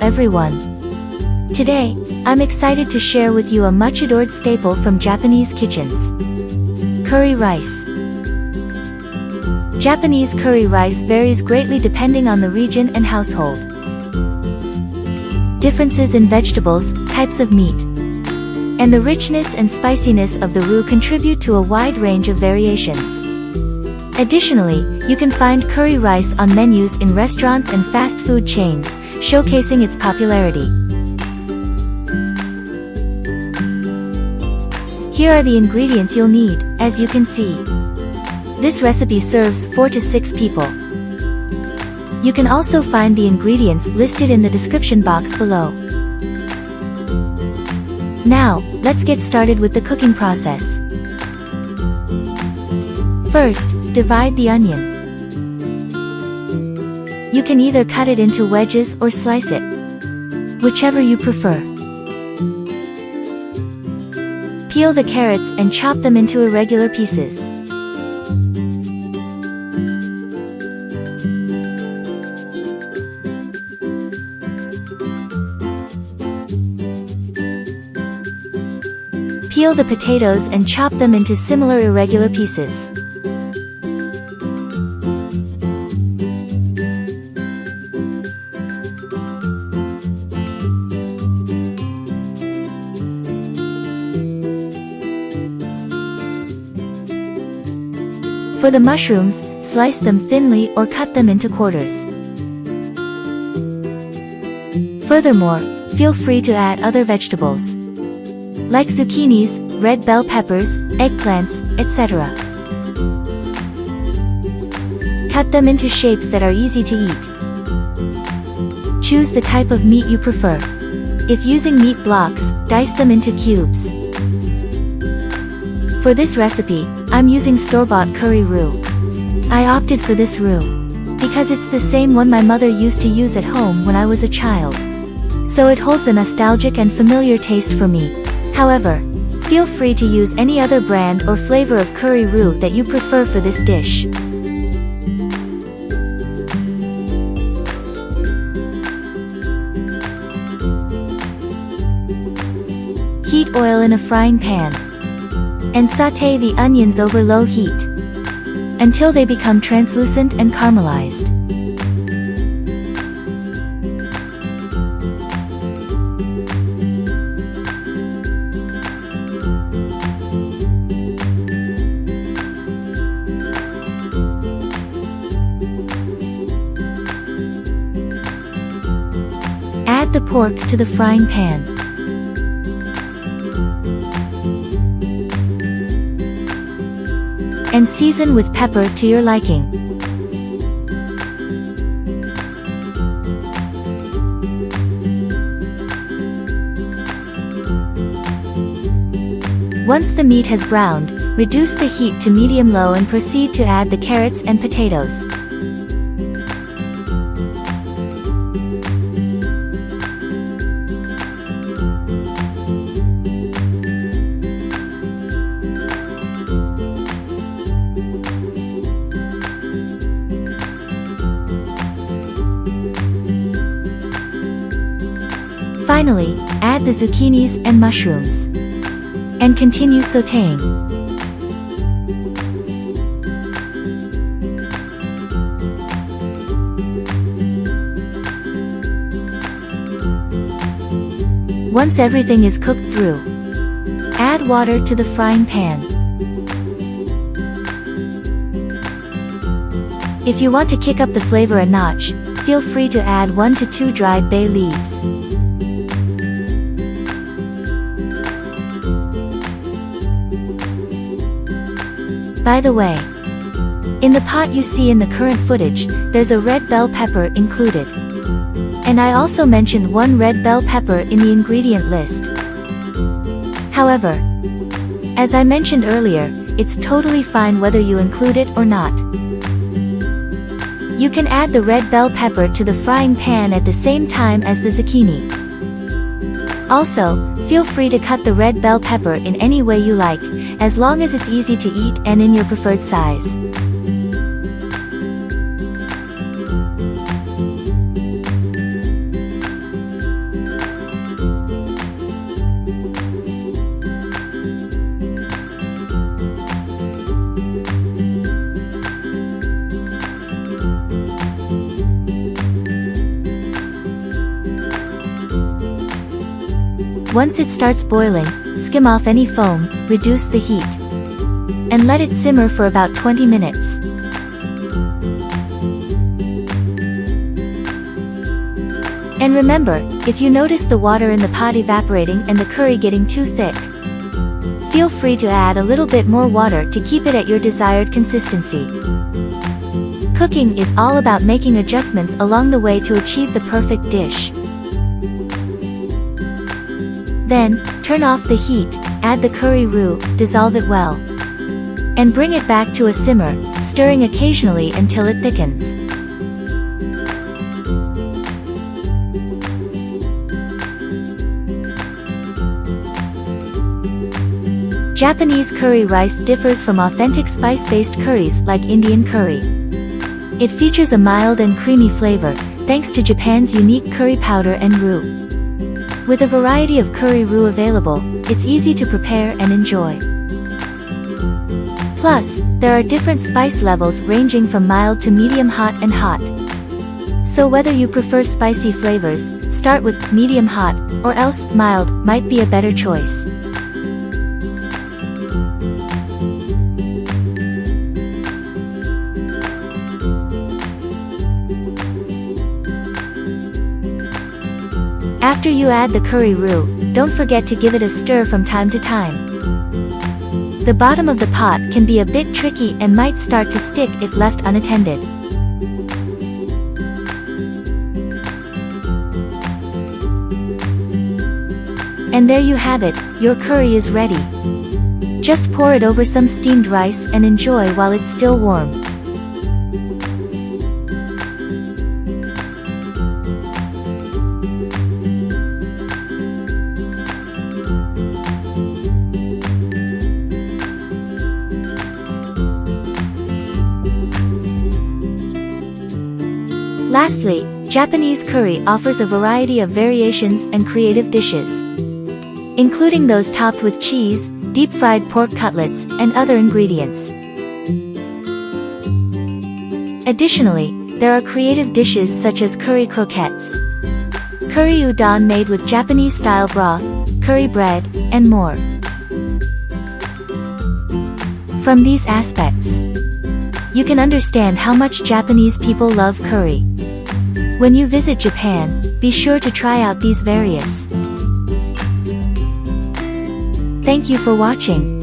everyone! Today, I'm excited to share with you a much adored staple from Japanese kitchens. Curry rice. Japanese curry rice varies greatly depending on the region and household. Differences in vegetables, types of meat, and the richness and spiciness of the roux contribute to a wide range of variations. Additionally, you can find curry rice on menus in restaurants and fast food chains, showcasing its popularity. Here are the ingredients you'll need, as you can see. This recipe serves 4 to 6 people. You can also find the ingredients listed in the description box below. Now, let's get started with the cooking process. First, divide the onion. You can either cut it into wedges or slice it, whichever you prefer. Peel the carrots and chop them into irregular pieces. Peel the potatoes and chop them into similar irregular pieces. For the mushrooms, slice them thinly or cut them into quarters. Furthermore, feel free to add other vegetables, like zucchinis, red bell peppers, eggplants, etc. Cut them into shapes that are easy to eat. Choose the type of meat you prefer. If using meat blocks, dice them into cubes. For this recipe, I'm using store-bought curry roux. I opted for this roux because it's the same one my mother used to use at home when I was a child. So it holds a nostalgic and familiar taste for me. However, feel free to use any other brand or flavor of curry roux that you prefer for this dish. Heat oil in a frying pan and sauté the onions over low heat until they become translucent and caramelized. Add the pork to the frying pan. And season with pepper to your liking. Once the meat has browned, reduce the heat to medium-low and proceed to add the carrots and potatoes. Finally, add the zucchinis and mushrooms, and continue sautéing. Once everything is cooked through, add water to the frying pan. If you want to kick up the flavor a notch, feel free to add 1 to 2 dried bay leaves. By the way, in the pot you see in the current footage, there's a red bell pepper included. And I also mentioned 1 red bell pepper in the ingredient list. However, as I mentioned earlier, it's totally fine whether you include it or not. You can add the red bell pepper to the frying pan at the same time as the zucchini. Also, feel free to cut the red bell pepper in any way you like, as long as it's easy to eat and in your preferred size. Once it starts boiling, skim off any foam, reduce the heat, and let it simmer for about 20 minutes. And remember, if you notice the water in the pot evaporating and the curry getting too thick, feel free to add a little bit more water to keep it at your desired consistency. Cooking is all about making adjustments along the way to achieve the perfect dish. Then, turn off the heat, add the curry roux, dissolve it well, and bring it back to a simmer, stirring occasionally until it thickens. Japanese curry rice differs from authentic spice-based curries like Indian curry. It features a mild and creamy flavor, thanks to Japan's unique curry powder and roux. With a variety of curry roux available, it's easy to prepare and enjoy. Plus, there are different spice levels ranging from mild to medium hot and hot. So whether you prefer spicy flavors, start with medium hot, or else mild might be a better choice. After you add the curry roux, don't forget to give it a stir from time to time. The bottom of the pot can be a bit tricky and might start to stick if left unattended. And there you have it, your curry is ready. Just pour it over some steamed rice and enjoy while it's still warm. Lastly, Japanese curry offers a variety of variations and creative dishes, including those topped with cheese, deep-fried pork cutlets, and other ingredients. Additionally, there are creative dishes such as curry croquettes, curry udon made with Japanese-style broth, curry bread, and more. From these aspects, you can understand how much Japanese people love curry. When you visit Japan, be sure to try out these various. Thank you for watching.